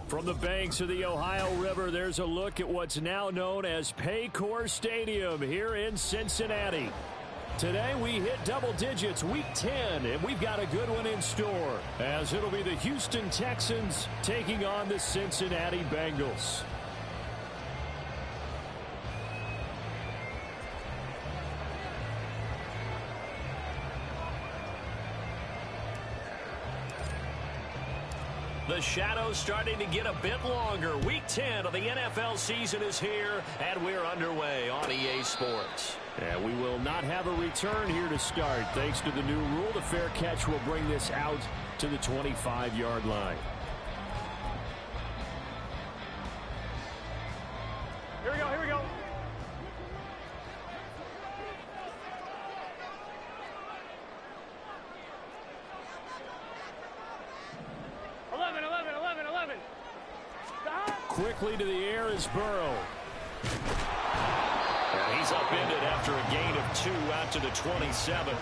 From the banks of the Ohio River, there's a look at what's now known as Paycor Stadium here in Cincinnati. Today we hit double digits, week 10, and we've got a good one in store, as it'll be the Houston Texans taking on the Cincinnati Bengals. The shadow's starting to get a bit longer. Week 10 of the NFL season is here, and we're underway on EA Sports. And we will not have a return here to start. Thanks to the new rule, the fair catch will bring this out to the 25-yard line. Here we go, here we go. Quickly to the air is Burrow. And he's upended after a gain of 2 out to the 27.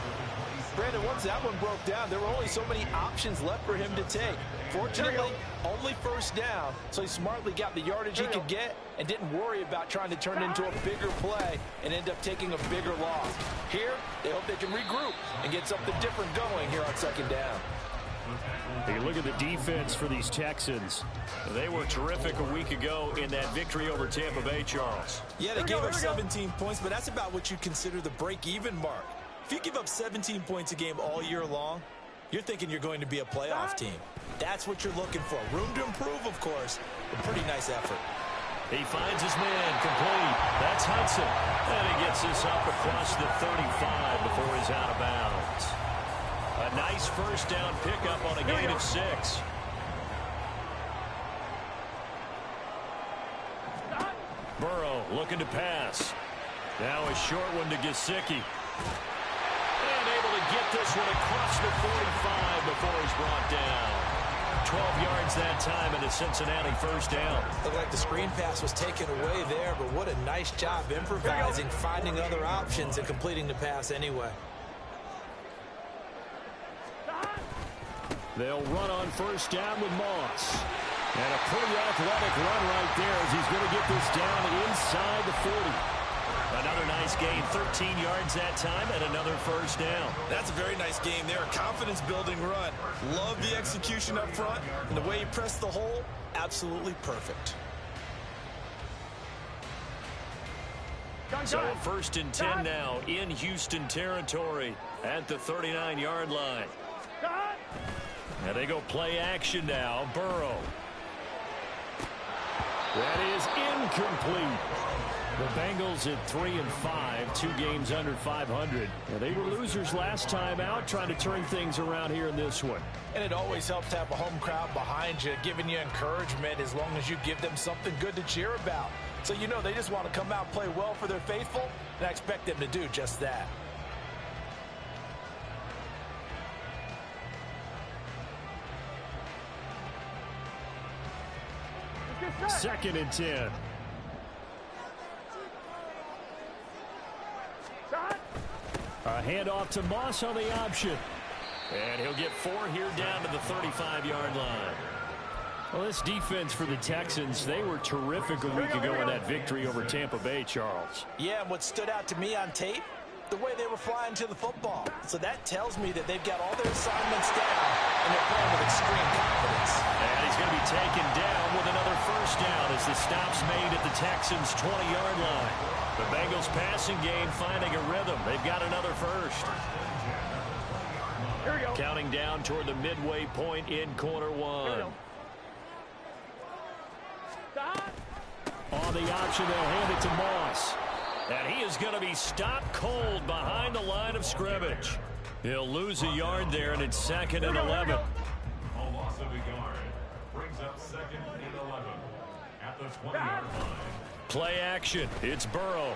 Brandon, once that one broke down, there were only so many options left for him to take. Fortunately, only first down, so he smartly got the yardage he could get and didn't worry about trying to turn it into a bigger play and end up taking a bigger loss. Here, they hope they can regroup and get something different going here on second down. Take a look at the defense for these Texans. They were terrific a week ago in that victory over Tampa Bay, Charles. Yeah, they gave up 17 points, but that's about what you consider the break-even mark. If you give up 17 points a game all year long, you're thinking you're going to be a playoff team. That's what you're looking for. Room to improve, of course, but pretty nice effort. He finds his man complete. That's Hudson. And he gets this up across the 35 before he's out of bounds. A nice first down pickup on a gain of 6. Burrow looking to pass. Now a short one to Gesicki. And able to get this one across the 45 before he's brought down. 12 yards that time and a Cincinnati first down. Looked like the screen pass was taken away there, but what a nice job improvising, finding other options, and completing the pass anyway. They'll run on first down with Moss. And a pretty athletic run right there as he's going to get this down inside the 40. Another nice gain, 13 yards that time, and another first down. That's a very nice game there. A confidence-building run. Love the execution up front, and the way he pressed the hole, absolutely perfect. So first and 10 now in Houston territory at the 39-yard line. And they go play action now. Burrow. That is incomplete. The Bengals at 3-5, 2 games under 500. And they were losers last time out, trying to turn things around here in this one. And it always helps to have a home crowd behind you, giving you encouragement as long as you give them something good to cheer about. So you know they just want to come out and play well for their faithful, and I expect them to do just that. Second and 10. A handoff to Moss on the option. And he'll get 4 here down to the 35-yard line. Well, this defense for the Texans, they were terrific a week ago in that victory over Tampa Bay, Charles. Yeah, and what stood out to me on tape, the way they were flying to the football. So that tells me that they've got all their assignments down, and they're playing with extreme confidence. And he's going to be taken down with another first down as the stop's made at the Texans' 20-yard line. The Bengals passing game finding a rhythm. They've got another first. Here we go. Counting down toward the midway point in quarter one. On the option, they'll hand it to Moss. And he is going to be stopped cold behind the line of scrimmage. He'll lose a yard there, and it's 2nd and 11. A loss of a yard brings up 2nd and 11 at the 20-yard line. Play action. It's Burrow.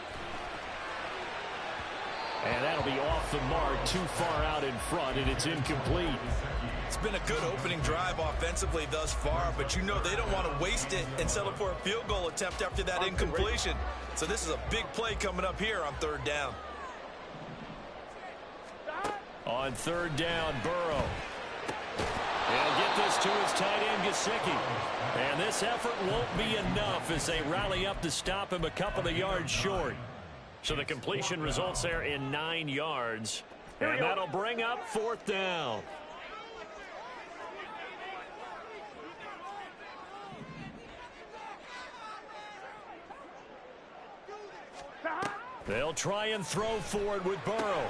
And that'll be off the mark, too far out in front, and it's incomplete. It's been a good opening drive offensively thus far, but you know they don't want to waste it and settle for a field goal attempt after that incompletion. So this is a big play coming up here on 3rd down. On 3rd down, Burrow. He'll get this to his tight end, Gesicki. And this effort won't be enough as they rally up to stop him a couple of yards short. So the completion results there in 9 yards. And that'll bring up 4th down. They'll try and throw for it with Burrow.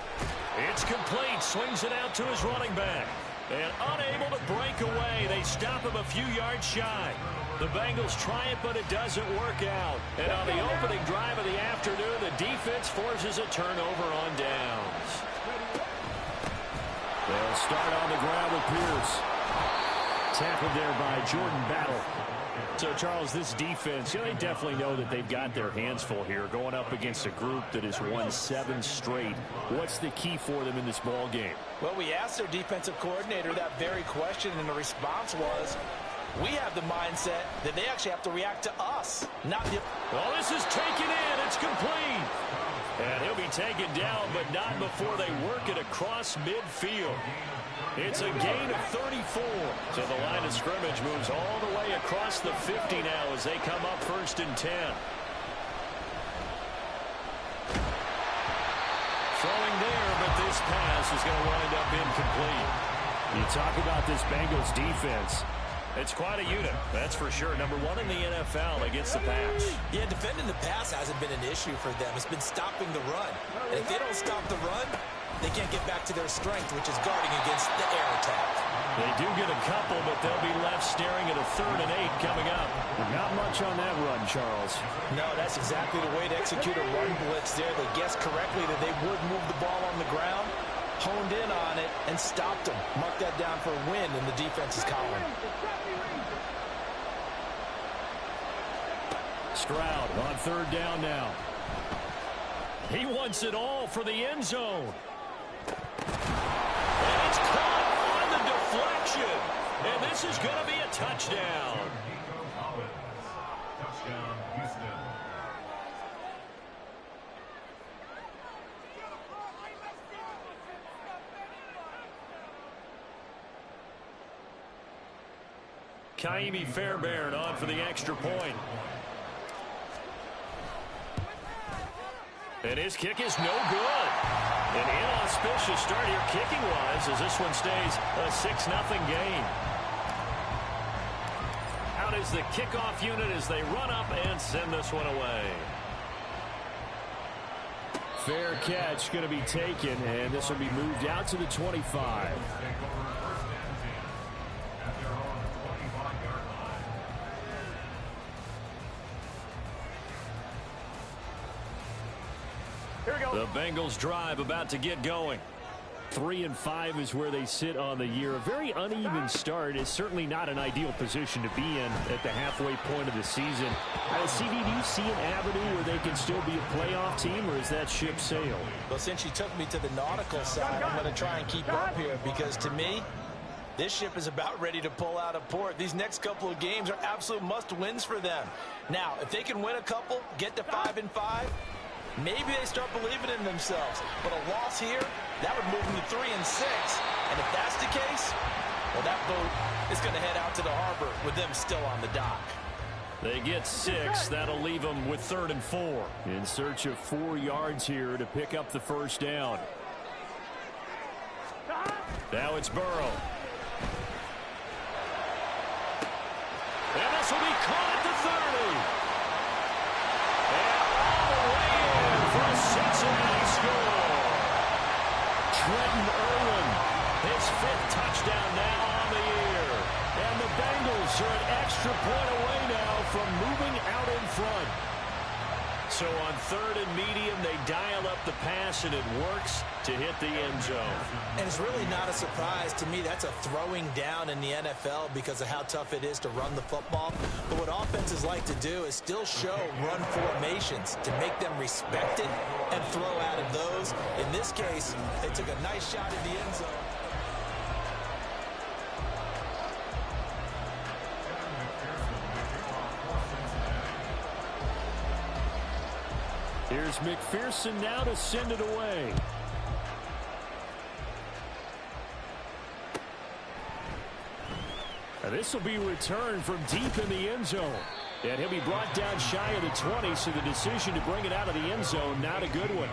It's complete. Swings it out to his running back. And unable to break away. They stop him a few yards shy. The Bengals try it, but it doesn't work out. And on the opening drive of the afternoon, the defense forces a turnover on downs. They'll start on the ground with Pierce. Tackled there by Jordan Battle. So, Charles, this defense, they definitely know that they've got their hands full here going up against a group that has won 7 straight. What's the key for them in this ball game? Well, we asked their defensive coordinator that very question, and the response was, we have the mindset that they actually have to react to us, not the... Well, this is taken in. It's complete. And he'll be taken down, but not before they work it across midfield. It's a gain of 34. So the line of scrimmage moves all the way across the 50 now as they come up 1st and 10. Throwing there, but this pass is going to wind up incomplete. You talk about this Bengals defense. It's quite a unit, that's for sure. Number 1 in the NFL against the pass. Yeah, defending the pass hasn't been an issue for them. It's been stopping the run. And if they don't stop the run, they can't get back to their strength, which is guarding against the air attack. They do get a couple, but they'll be left staring at a 3rd and 8 coming up. Not much on that run, Charles. No, that's exactly the way to execute a run blitz there. They guessed correctly that they would move the ball on the ground, honed in on it, and stopped them. Mark that down for a win in the defense's column. Stroud on 3rd down now. He wants it all for the end zone. And it's caught on the deflection. And this is going to be a touchdown. Touchdown, Houston. Kaimi Fairbairn on for the extra point. And his kick is no good. An inauspicious start here kicking-wise as this one stays a 6-0 game. Out is the kickoff unit as they run up and send this one away. Fair catch going to be taken, and this will be moved out to the 25. The Bengals drive about to get going. 3-5 is where they sit on the year. A very uneven start is certainly not an ideal position to be in at the halfway point of the season. CD, do you see an avenue where they can still be a playoff team, or is that ship sailed? Well, since you took me to the nautical side, I'm going to try and keep up here because to me, this ship is about ready to pull out of port. These next couple of games are absolute must-wins for them. Now, if they can win a couple, get to 5-5, maybe they start believing in themselves. But a loss here, that would move them to 3-6. And if that's the case, well, that boat is going to head out to the harbor with them still on the dock. They get 6. That'll leave them with 3rd and 4. In search of 4 yards here to pick up the first down. Now it's Burrow. And this will be caught at the 30. Cincinnati score. Trenton Irwin, his 5th touchdown now on the year. And the Bengals are an extra point away now from moving out in front. So on 3rd and medium, they dial up the pass, and it works to hit the end zone. And it's really not a surprise to me. That's a throwing down in the NFL because of how tough it is to run the football. But what offenses like to do is still show run formations to make them respect it and throw out of those. In this case, they took a nice shot in the end zone. Here's McPherson now to send it away. This will be returned from deep in the end zone. And he'll be brought down shy of the 20, so the decision to bring it out of the end zone, not a good one.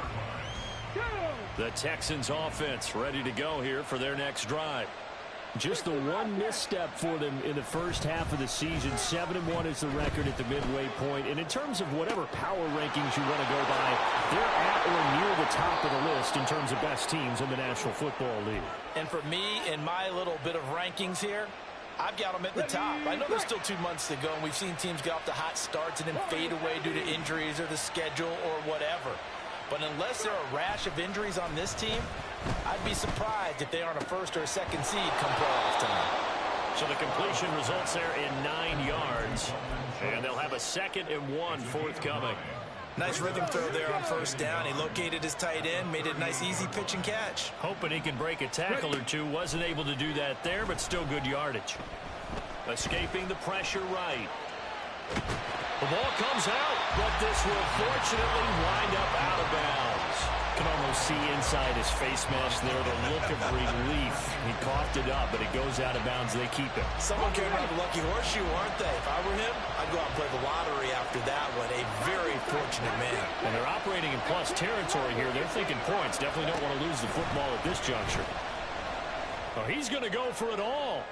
The Texans offense ready to go here for their next drive. Just the one misstep for them in the first half of the season. 7-1 is the record at the midway point. And in terms of whatever power rankings you want to go by, they're at or near the top of the list in terms of best teams in the National Football League. And for me, in my little bit of rankings here, I've got them at the top. I know there's still 2 months to go, and we've seen teams get off to hot starts and then fade away due to injuries or the schedule or whatever. But unless there are a rash of injuries on this team, I'd be surprised if they aren't a first or a second seed come playoff time. So the completion results there in 9 yards, and they'll have a 2nd and 1 forthcoming. Nice rhythm throw there on first down. He located his tight end, made it a nice easy pitch and catch. Hoping he can break a tackle or two. Wasn't able to do that there, but still good yardage. Escaping the pressure right. The ball comes out, but this will fortunately wind up out of bounds. You can almost see inside his face mask there the look of relief. He coughed it up, but it goes out of bounds. They keep it. Someone came around the lucky horseshoe, aren't they? If I were him, I'd go out and play the lottery after that one. A very fortunate man. And they're operating in plus territory here. They're thinking points. Definitely don't want to lose the football at this juncture. Oh, he's going to go for it all.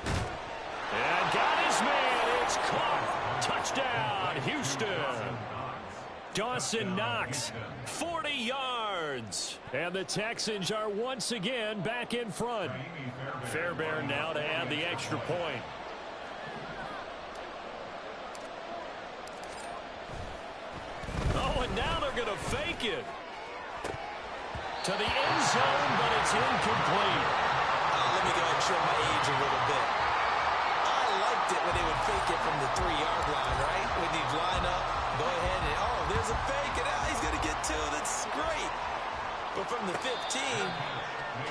And got his man. It's caught. Touchdown, Houston. Dawson Knox, 40 yards. And the Texans are once again back in front. Fairbairn now to add the extra point. Oh, and now they're going to fake it. To the end zone, but it's incomplete. Let me go ahead and show my age a little bit. I liked it when they would fake it from the 3-yard line, right? When they'd line up, go ahead and, oh, there's a fake, and he's going to get 2. That's great. But from the 15,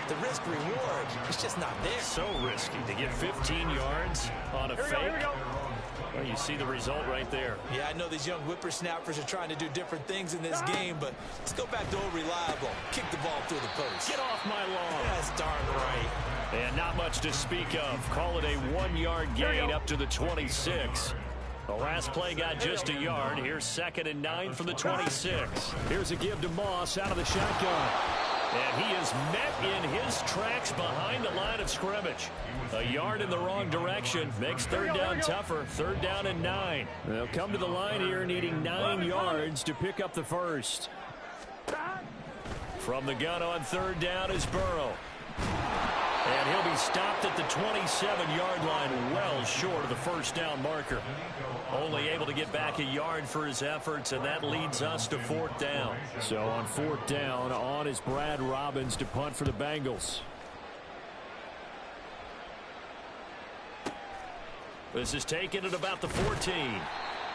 the risk-reward is just not there. So risky to get 15 yards on a fake. Here we go. Well, you see the result right there. Yeah, I know these young whippersnappers are trying to do different things in this game, but let's go back to old reliable. Kick the ball through the post. Get off my lawn. That's darn right. And not much to speak of. Call it a 1-yard gain up to the 26. The last play got just a yard. Here's 2nd and 9 from the 26. Here's a give to Moss out of the shotgun. And he is met in his tracks behind the line of scrimmage. A yard in the wrong direction makes 3rd down tougher. 3rd down and 9. They'll come to the line here needing 9 yards to pick up the first. From the gun on 3rd down is Burrow. And he'll be stopped at the 27-yard line, well short of the first down marker. Only able to get back a yard for his efforts, and that leads us to 4th down. So on 4th down, on is Brad Robbins to punt for the Bengals. This is taken at about the 14.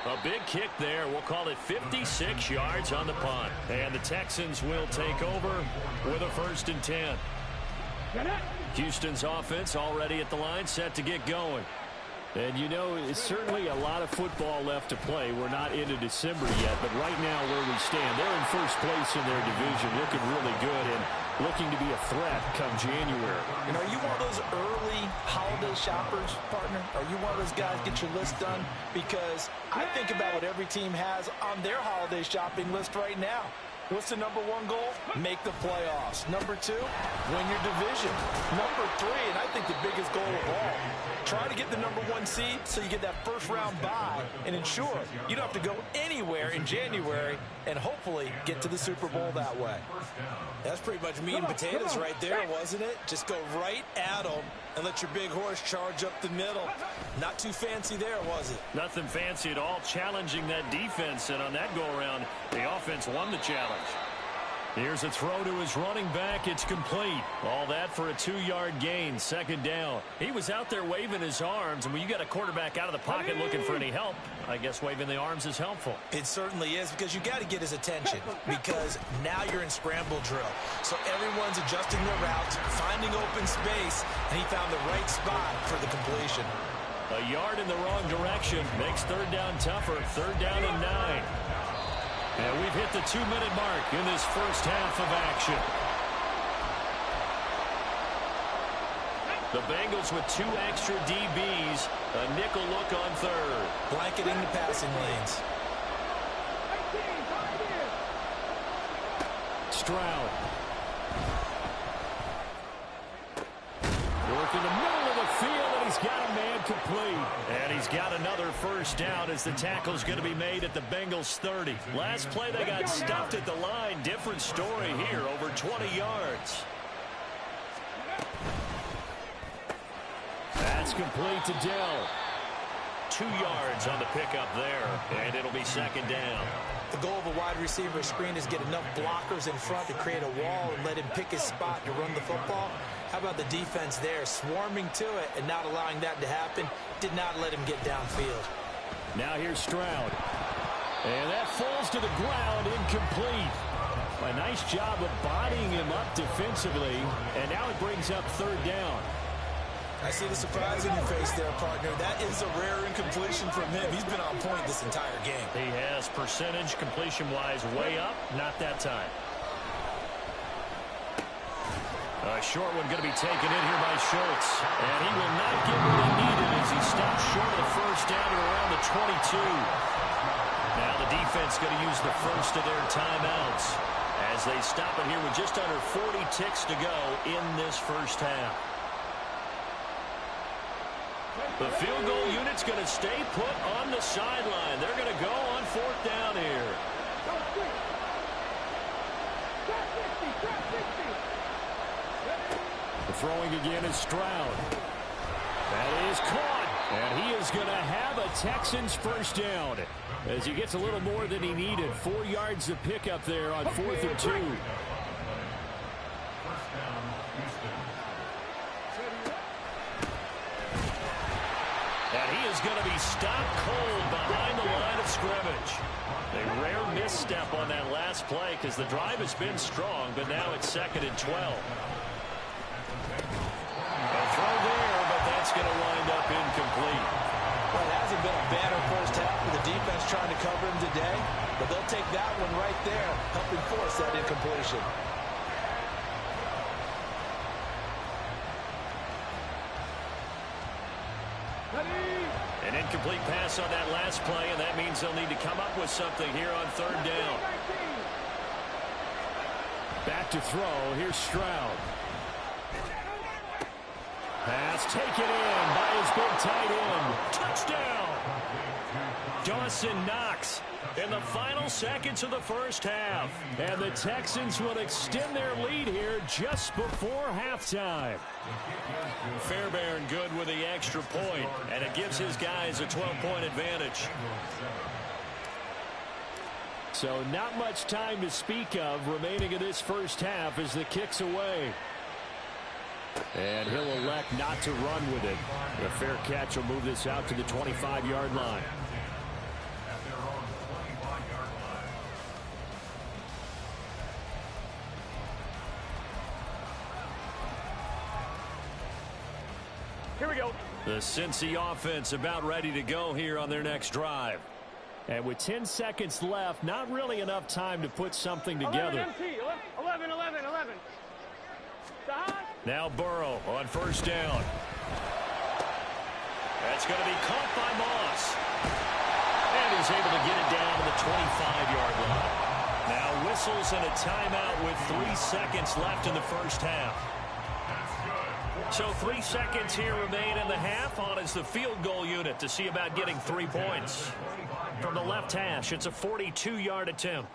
A big kick there. We'll call it 56 yards on the punt. And the Texans will take over with a 1st and 10. Houston's offense already at the line, set to get going. And, you know, it's certainly a lot of football left to play. We're not into December yet, but right now where we stand, they're in first place in their division, looking really good and looking to be a threat come January. And are you one of those early holiday shoppers, partner? Are you one of those guys get your list done? Because I think about what every team has on their holiday shopping list right now. What's the number 1 goal? Make the playoffs. Number 2, win your division. Number 3, and I think the biggest goal of all, try to get the number 1 seed so you get that first-round bye and ensure you don't have to go anywhere in January and hopefully get to the Super Bowl that way. That's pretty much meat and potatoes right there, wasn't it? Just go right at them and let your big horse charge up the middle. Not too fancy there, was it? Nothing fancy at all, challenging that defense, and on that go-around, the offense won the challenge. Here's a throw to his running back. It's complete. All that for a 2-yard gain, 2nd down. He was out there waving his arms, and when you got a quarterback out of the pocket looking for any help, I guess waving the arms is helpful. It certainly is, because you got to get his attention, because now you're in scramble drill. So everyone's adjusting their routes, finding open space, and he found the right spot for the completion. A yard in the wrong direction makes 3rd down tougher. 3rd down and 9. And we've hit the 2-minute mark in this first half of action. The Bengals with 2 extra DBs. A nickel look on third. Blanketing the passing lanes. Stroud. Work in the middle of the field, and he's got a man complete. And he's got another first down as the tackle's going to be made at the Bengals 30. Last play, they got stuffed at the line. Different story here, over 20 yards. That's complete to Dell. 2 yards on the pickup there, and it'll be second down. The goal of a wide receiver screen is get enough blockers in front to create a wall and let him pick his spot to run the football. How about the defense there, swarming to it and not allowing that to happen? Did not let him get downfield. Now here's Stroud. And that falls to the ground, incomplete. A nice job of bodying him up defensively, and now it brings up third down. I see the surprise in your face there, partner. That is a rare incompletion from him. He's been on point this entire game. He has, percentage completion-wise way up, not that time. A short one going to be taken in here by Schultz. And he will not get what he needed as he stops short of the first down at around the 22. Now the defense going to use the first of their timeouts as they stop it here with just under 40 ticks to go in this first half. The field goal unit's going to stay put on the sideline. They're going to go on fourth down here. The throwing again is Stroud. That is caught. And he is going to have a Texans first down as he gets a little more than he needed. 4 yards to pick up there on 4th and 2. And he is going to be stopped cold behind the line of scrimmage. A rare misstep on that last play because the drive has been strong, but now it's 2nd and 12. A throw there, but that's going to wind up incomplete. Well, it hasn't been a banner first half for the defense trying to cover him today, but they'll take that one right there, helping force that incompletion. An incomplete pass on that last play, and that means they'll need to come up with something here on third down. Back to throw. Here's Stroud. Pass taken in by his big tight end. Touchdown! Dawson Knox in the final seconds of the first half. And the Texans will extend their lead here just before halftime. Fairbairn good with the extra point, and it gives his guys a 12-point advantage. So not much time to speak of remaining in this first half as the kick's away. And he'll elect not to run with it. The fair catch will move this out to the 25-yard line. Here we go. The Cincy offense about ready to go here on their next drive. And with 10 seconds left, not really enough time to put something together. 11. Now Burrow on first down. That's going to be caught by Moss. And he's able to get it down to the 25-yard line. Now whistles and a timeout with 3 seconds left in the first half. So 3 seconds here remain in the half. On is the field goal unit to see about getting 3 points. From the left hash, it's a 42-yard attempt.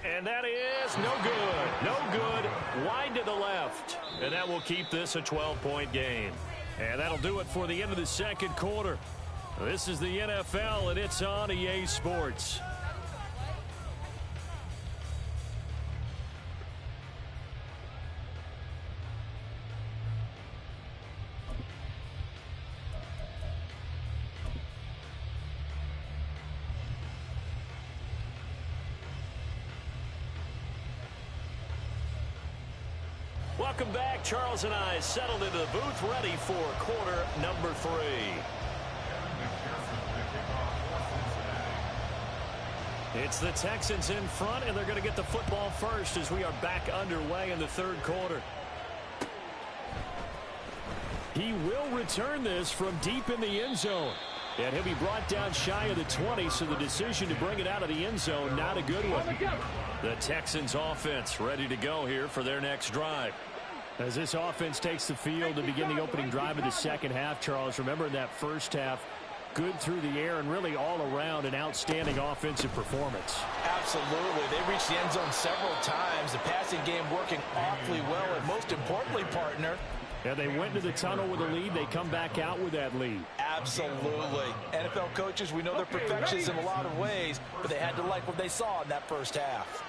And that is no good. No good. Wide to the left. And that will keep this a 12-point game. And that'll do it for the end of the second quarter. This is the NFL, and it's on EA Sports. Welcome back. Charles and I settled into the booth ready for quarter number 3. It's the Texans in front, and they're going to get the football first as we are back underway in the third quarter. He will return this from deep in the end zone. And he'll be brought down shy of the 20, so the decision to bring it out of the end zone, not a good one. The Texans offense ready to go here for their next drive. As this offense takes the field to begin the opening drive of the second half, Charles, remember in that first half, good through the air and really all around an outstanding offensive performance. Absolutely. They reached the end zone several times. The passing game working awfully well, and most importantly, partner, and they went to the tunnel with a lead. They come back out with that lead. Absolutely. NFL coaches, we know they're perfectionists in a lot of ways, but they had to like what they saw in that first half.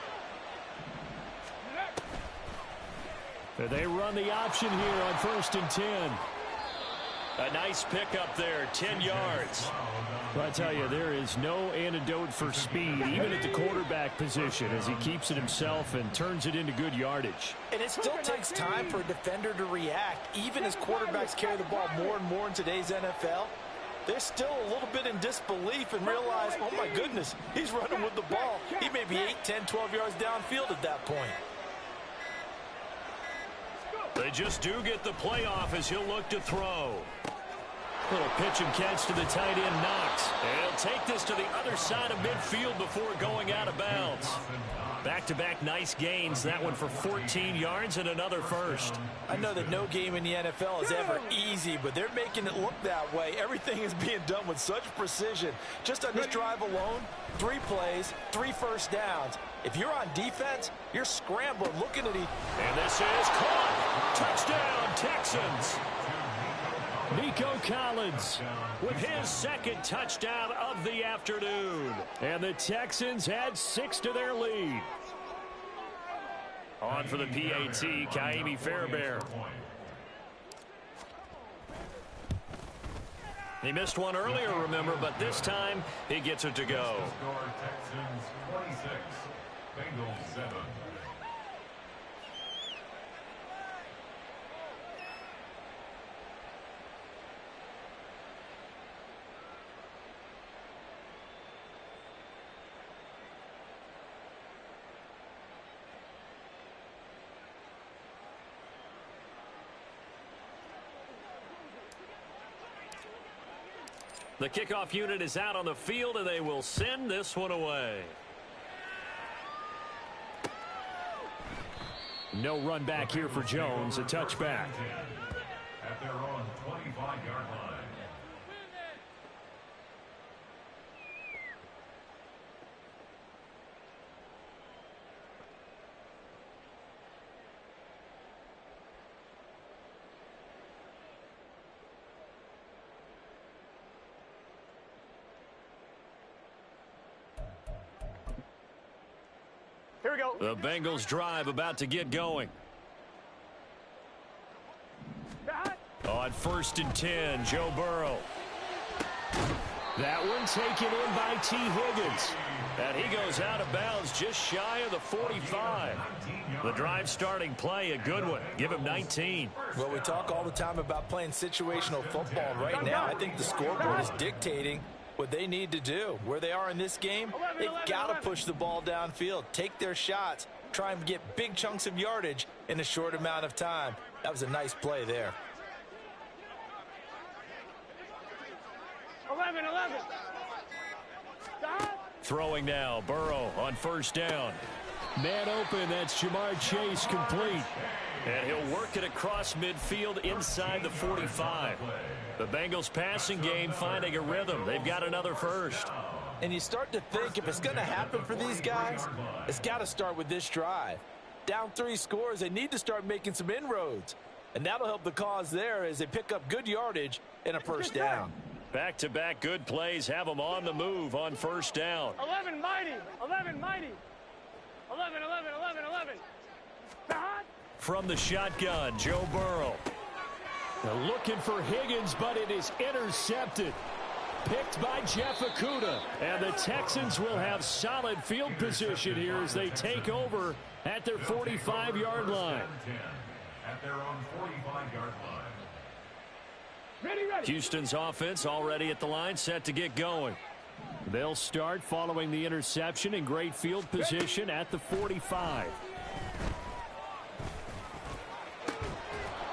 They run the option here on 1st and 10. A nice pickup there, 10 yards. But I tell you, there is no antidote for speed, even at the quarterback position, as he keeps it himself and turns it into good yardage. And it still takes time for a defender to react, even as quarterbacks carry the ball more and more in today's NFL. They're still a little bit in disbelief and realize, oh my goodness, he's running with the ball. He may be 8, 10, 12 yards downfield at that point. They just do get the play off as he'll look to throw. Little pitch and catch to the tight end, Knox. And he'll take this to the other side of midfield before going out of bounds. Back-to-back nice gains. That one for 14 yards and another first. I know that no game in the NFL is ever easy, but they're making it look that way. Everything is being done with such precision. Just on this drive alone, 3 plays, 3 first downs. If you're on defense, you're scrambling, looking at And this is caught. Touchdown, Texans. Nico Collins with his second touchdown of the afternoon. And the Texans add 6 to their lead. On for the PAT, Kaimi Fairbairn. He missed one earlier, remember, but this time he gets it to go. Texans 26, Bengals 7. The kickoff unit is out on the field, and they will send this one away. No run back here for Jones, a touchback. At their own 25-yard line. Here we go. The Bengals drive about to get going. On 1st and 10, Joe Burrow. That one taken in by T. Higgins. And he goes out of bounds just shy of the 45. The drive starting play, a good one. Give him 19. Well, we talk all the time about playing situational football. Right now, I think the scoreboard is dictating what they need to do. Where they are in this game, they've got to push the ball downfield, take their shots, try and get big chunks of yardage in a short amount of time. That was a nice play there. 11. Throwing now, Burrow on 1st down. Man open, that's Jamar Chase complete. And he'll work it across midfield inside the 45. The Bengals passing game finding a rhythm. They've got another first. And you start to think if it's going to happen for these guys, it's got to start with this drive. Down 3 scores, they need to start making some inroads. And that'll help the cause there as they pick up good yardage and a first down. Back-to-back good plays have them on the move on 1st down. 11 mighty. 11. 11. From the shotgun, Joe Burrow. They're looking for Higgins, but it is intercepted. Picked by Jeff Okudah. And the Texans will have solid field position here as they take over at their 45-yard line. At their own 45-yard line. Ready. Houston's offense already at the line, set to get going. They'll start following the interception in great field position at the 45.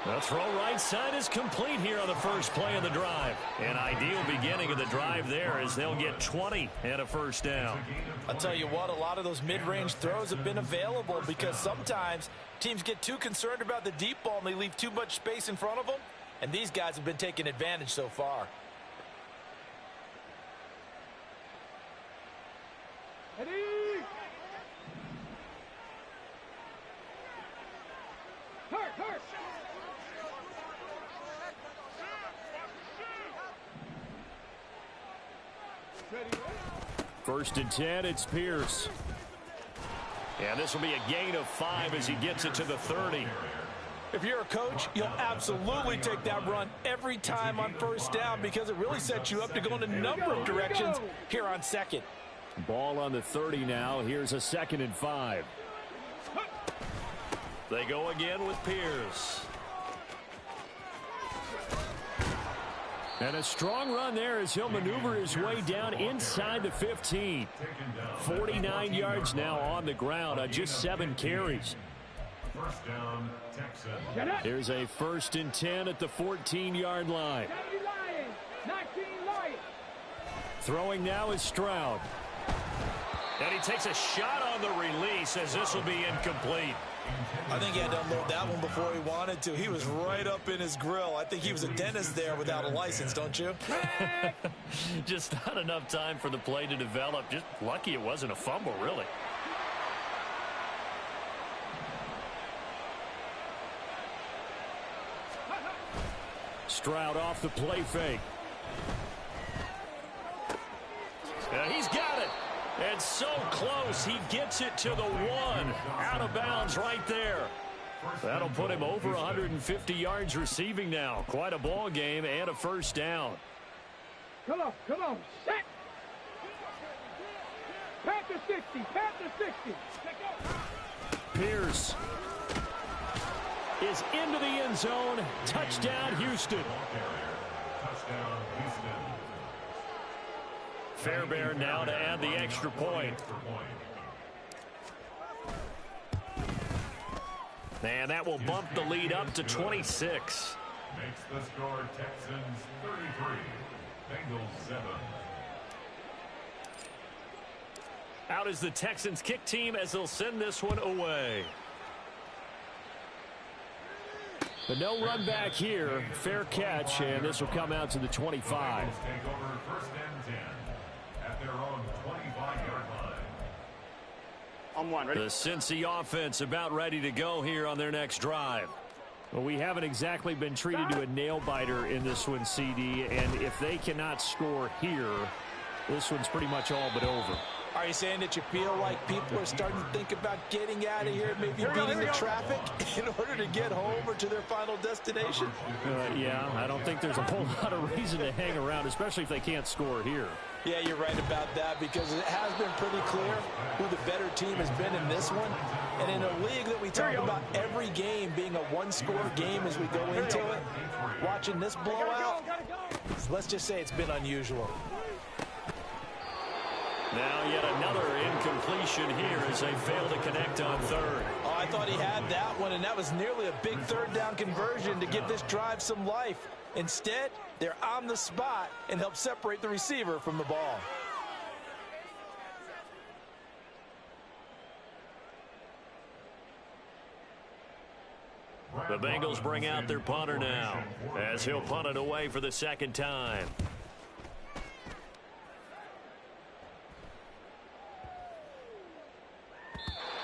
The throw right side is complete here on the first play of the drive. An ideal beginning of the drive there as they'll get 20 and a first down. I'll tell you what, a lot of those mid-range throws have been available because sometimes teams get too concerned about the deep ball and they leave too much space in front of them. And these guys have been taking advantage so far. Ready? Hurt. First and 10, it's Pierce. And this will be a gain of 5 as he gets it to the 30. If you're a coach, you'll absolutely take that run every time on first down because it really sets you up to go in a number of directions here on second. Ball on the 30 now. Here's a 2nd and 5. They go again with Pierce. And a strong run there as he'll maneuver his way down inside the 15. 49 yards now on the ground on just 7 carries. First down, Texans. Here's a 1st and 10 at the 14-yard line. Throwing now is Stroud. And he takes a shot on the release as this will be incomplete. I think he had to unload that one before he wanted to. He was right up in his grill. I think he was a dentist there without a license, don't you? Just not enough time for the play to develop. Just lucky it wasn't a fumble, really. Stroud off the play fake. And he's got it. And so close, he gets it to the 1. Out of bounds right there. That'll put him over 150 yards receiving now. Quite a ball game and a first down. Come on. Set. Pat the 60. Pierce is into the end zone. Touchdown, Houston. Touchdown, Houston. Fairbairn now to add the extra point. And that will bump the lead up to 26. Makes the score Texans 33, Bengals 7. Out is the Texans kick team as they'll send this one away. But no run back here. Fair catch, and this will come out to the 25. Bengals take over 1st and 10 at their own 25-yard line. On one, ready? The Cincy offense about ready to go here on their next drive. Well, we haven't exactly been treated to a nail-biter in this one, CD, and if they cannot score here, this one's pretty much all but over. Are you saying that you feel like people are starting to think about getting out of here, maybe beating the traffic in order to get home or to their final destination? Yeah, I don't think there's a whole lot of reason to hang around, especially if they can't score here. Yeah, you're right about that because it has been pretty clear who the better team has been in this one. And in a league that we talk about every game being a one-score game as we go into it, watching this blowout, let's just say it's been unusual. Now yet another incompletion here as they fail to connect on 3rd. Oh, I thought he had that one, and that was nearly a big 3rd down conversion to give this drive some life. Instead, they're on the spot and help separate the receiver from the ball. The Bengals bring out their punter now as he'll punt it away for the 2nd time.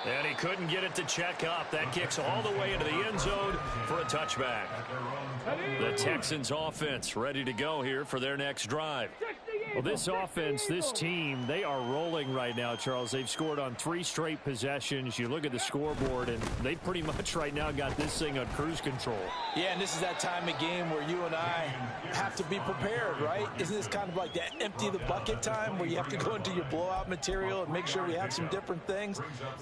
And he couldn't get it to check up. That kicks all the way into the end zone for a touchback. The Texans offense ready to go here for their next drive. Well, this offense, this team, they are rolling right now, Charles. They've scored on 3 straight possessions. You look at the scoreboard, and they pretty much right now got this thing on cruise control. Yeah, and this is that time of game where you and I have to be prepared, right? Isn't this kind of like that empty the bucket time where you have to go into your blowout material and make sure we have some different things?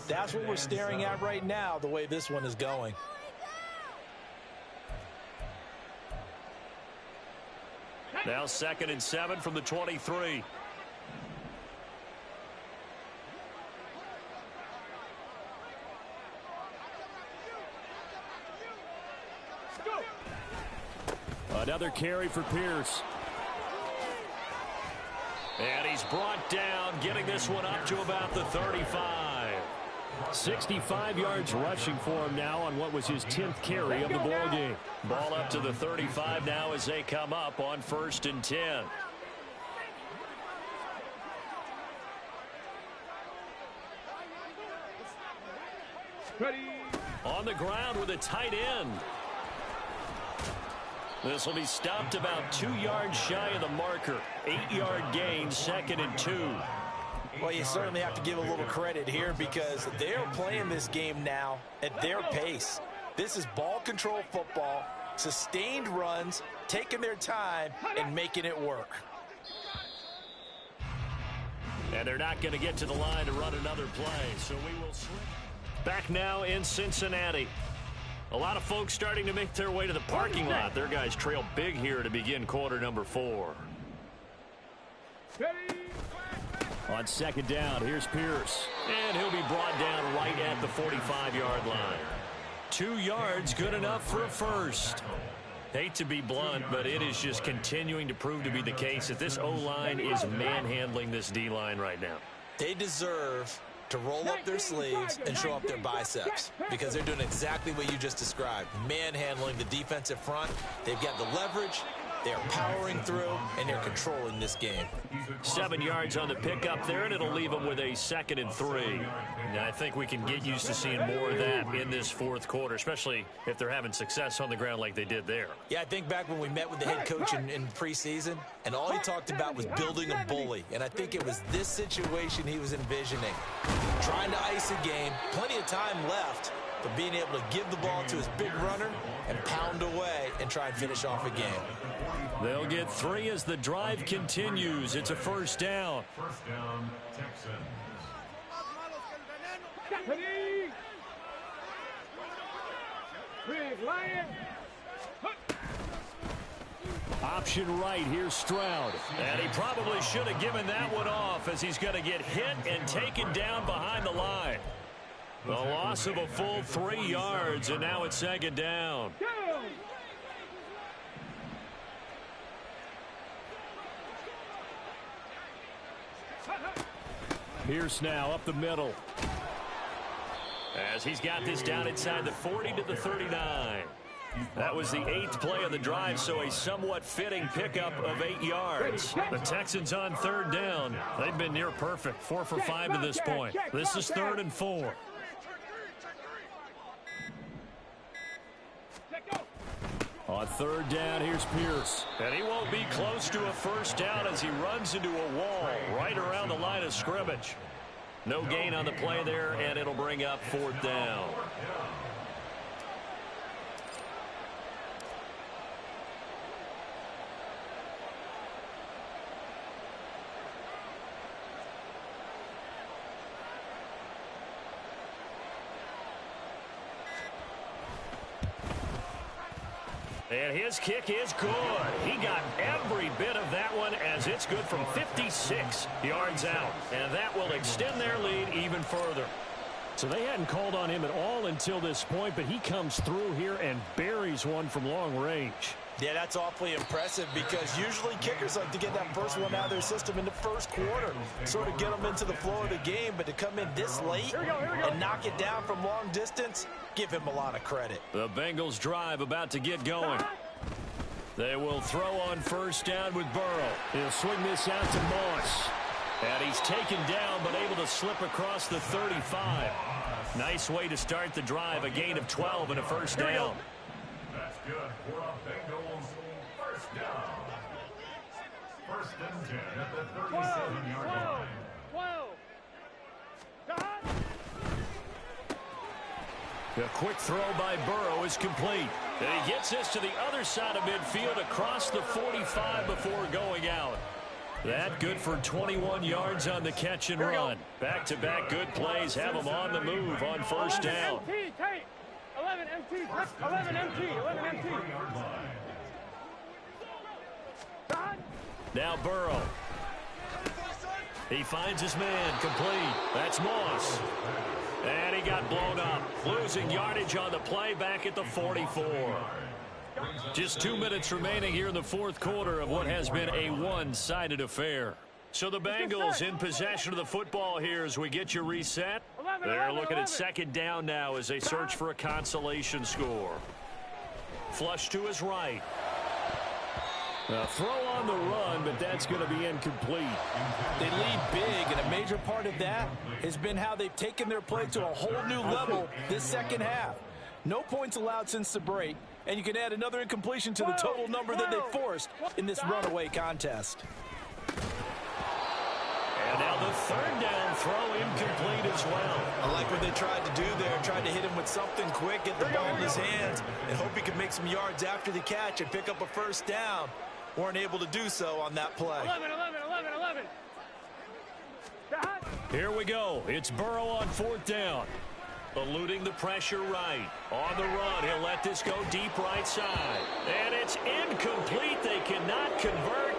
That's what we're staring at right now, the way this one is going. Now 2nd and 7 from the 23. Another carry for Pierce. And he's brought down, getting this one up to about the 35. 65 yards rushing for him now on what was his 10th carry of the ball game. Ball up to the 35 now as they come up on 1st and 10. Ready. On the ground with a tight end. This will be stopped about 2 yards shy of the marker. 8-yard gain, 2nd and 2. Well, you certainly have to give a little credit here because they're playing this game now at their pace. This is ball control football, sustained runs, taking their time, and making it work. And they're not going to get to the line to run another play, so we will slip. Back now in Cincinnati. A lot of folks starting to make their way to the parking lot. Their guys trail big here to begin quarter number 4. On 2nd down, here's Pierce. And he'll be brought down right at the 45-yard line. 2 yards, good enough for a first. Hate to be blunt, but it is just continuing to prove to be the case that this O-line is manhandling this D-line right now. They deserve to roll up their sleeves and show up their biceps because they're doing exactly what you just described, manhandling the defensive front. They've got the leverage, they're powering through, and they're controlling this game. 7 yards on the pickup there, and it'll leave them with a 2nd and 3. Now, I think we can get used to seeing more of that in this 4th quarter, especially if they're having success on the ground like they did there. Yeah, I think back when we met with the head coach in preseason, and all he talked about was building a bully, and I think it was this situation he was envisioning. Trying to ice a game, plenty of time left, but being able to give the ball to his big runner and pound away and try and finish off a game. They'll get 3 as the drive continues. It's a 1st down. 1st down, Texans. Big Lion. Option right, here's Stroud. And he probably should have given that one off as he's going to get hit and taken down behind the line. The loss of a full 3 yards, and now it's 2nd down. Pierce now up the middle. As he's got this down inside the 40 to the 39. That was the 8th play of the drive, so a somewhat fitting pickup of 8 yards. The Texans on 3rd down. They've been near perfect, 4 for 5 to this point. This is 3rd and 4. On 3rd down, here's Pierce. And he won't be close to a 1st down as he runs into a wall right around the line of scrimmage. No gain on the play there, and it'll bring up 4th down. And his kick is good. He got every bit of that one as it's good from 56 yards out. And that will extend their lead even further. So they hadn't called on him at all until this point, but he comes through here and buries one from long range. Yeah, that's awfully impressive because usually kickers like to get that first one out of their system in the 1st quarter, sort of get them into the flow of the game, but to come in this late and knock it down from long distance, give him a lot of credit. The Bengals drive about to get going. They will throw on 1st down with Burrow. He'll swing this out to Moss. And he's taken down but able to slip across the 35. Nice way to start the drive, a gain of 12 and a 1st down. That's good for a Bengals 1st down. 1st and 10 at the 37-yard line. 12. A quick throw by Burrow is complete. And he gets this to the other side of midfield across the 45 before going out. That good for 21 yards on the catch and run. Back-to-back good plays have him on the move on 1st down. 11 MT, 11 MT, 11 MT. Now Burrow. He finds his man, complete. That's Moss. And he got blown up. Losing yardage on the play back at the 44. Just 2 minutes remaining here in the fourth quarter of what has been a one-sided affair. So the Bengals in possession of the football here as we get you reset. They're looking at second down now as they search for a consolation score. Flush to his right. A throw on the run, but that's going to be incomplete. They lead big, and a major part of that has been how they've taken their play to a whole new level this second half. No points allowed since the break, and you can add another incompletion to the total number that they forced in this runaway contest. And now the third down throw incomplete as well. I like what they tried to do there, tried to hit him with something quick, get the ball in his hands, and hope he could make some yards after the catch and pick up a first down. Weren't able to do so on that play. 11. Here we go. It's Burrow on fourth down. Eluding the pressure right. On the run, he'll let this go deep right side. And it's incomplete. They cannot convert.